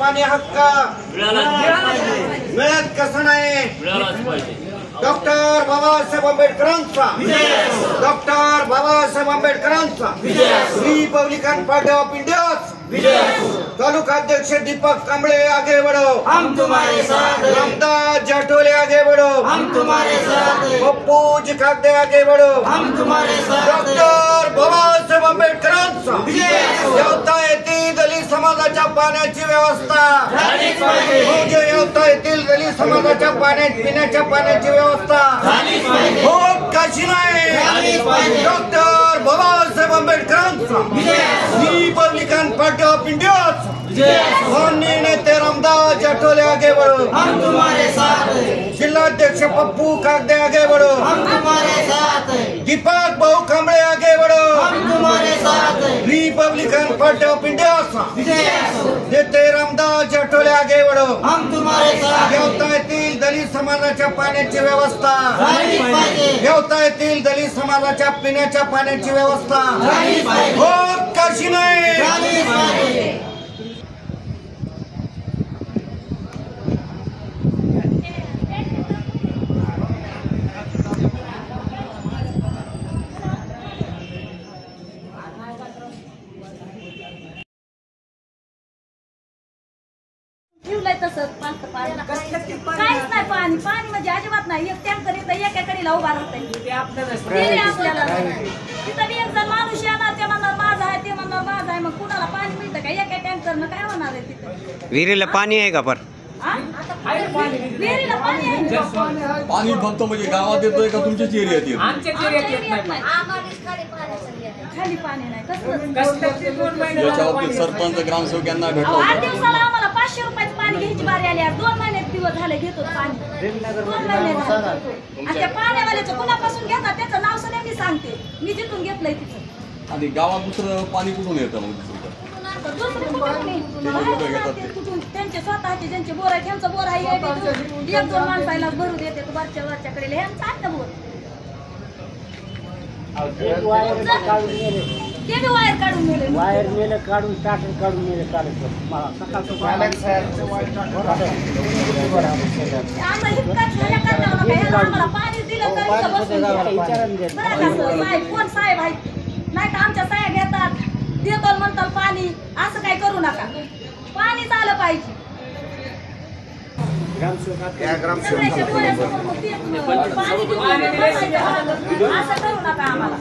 पाणी हक्क मिळत कसं नाही। डॉक्टर बाबासाहेब आंबेडकरांचा डॉक्टर बाबासाहेब आंबेडकरांचा रिपब्लिकन पार्टी ऑफ इंडिया तालुका अध्यक्ष दीपक कांबळे आगे बढ़ो, हम तुम्हारे साथ हैं। रामदास जाटोले आगे बढ़ो, हम तुम्हारे साथ हैं। पप्पू चिकागदे आगे बढ़ो, हम तुम्हारे साथ हैं। डॉक्टर बाबासाहेब आंबेडकरांचा येवता येथील दलित समाजाच्या पाण्याची व्यवस्था झालीच पाहिजे। म्हणजे येवता येथील दलित समाजाच्या पिण्याच्या पाण्याची व्यवस्था झालीच पाहिजे। होत कशी नाही। झालीच पाहिजे। डॉक्टर बाबासाहेब आंबेडकरांचा रिपब्लिकन पार्टी ऑफ इंडिया माननीय नेते रामदास जाटोले आगे बढ़ो, हम तुम्हारे साथ हैं। जिलाध्यक्ष पप्पू कागदे आगे बढ़ो, हम तुम्हारे साथ हैं। दीपक भाऊ कांबळे आगे बढ़ो, हम तुम्हारे साथ हैं। रिपब्लिकन पार्टी ऑफ इंडिया विजय असो। नेते रामदास जाटोले आगे बढ़ो, हम तुम्हारे साथ हैं। येवता येथील दलित समाजाच्या पाण्याची व्यवस्था झालीच पाहिजे। येवता येथील दलित समाजाच्या पिण्याच्या पाण्याची व्यवस्था झालीच पाहिजे। होत कशी नाही। झालीच पाहिजे। काहीच नाही पाणी पाणी म्हणजे अजिबात नाही। एक टँकर येतं एकेकडीला उभा राहतंय आपल्याला तिथं बी एक जण माणूस येणार ते म्हणणार माझा आहे ते म्हणणार माझा आहे, मग कुणाला पाणी मिळतं का? एका टँकरनं काय होणार आहे तिथं? विहिरीला पाणी आहे का? पर विहिरीला पाणी आहे। पाणी फक्त म्हणजे गावात येतोय का तुमच्याच एरियात येत? आमच्या एरियात नाही। खाली पाणी नाही कसलं। याच्या बाबतीत सरपंच ग्रामसेवक यांना भेटलो 8 दिवसाला आम्हाला 500 रुपयाचं पाणी घ्यायची बारी आली आहे। 2 महिने दिवस झाले घेतो पाणी। 2 महिने झाले आणि त्या पाण्यावाल्याचं कुणापासून घेतात त्याचं नाव सुद्धा मी सांगते। मी जिथून घेतलंय तिथं। आणि गावात दुसरं पाणी कुठून येतं मग दुसरं? दुसरं कुठं नाही। कुठून त्यांचे स्वतःचे ज्यांचे बोर आहे त्यांचं बोर आहे। 1-2 माणसाला भरू देते वरच्याकडे ह्यांचं आहे ना बोर। ते बी वायर काढून नेले। वायर नेलं काढून टाकून काढून नेलं काढून मला आम्हाला पाणी दिलं तरी कोण साहेब आहेत नाही का? आमच्या साहेब घेतात देतो म्हणतात पाणी। असं काय करू नका, पाणी आलं पाहिजे। असं करू नका आम्हाला।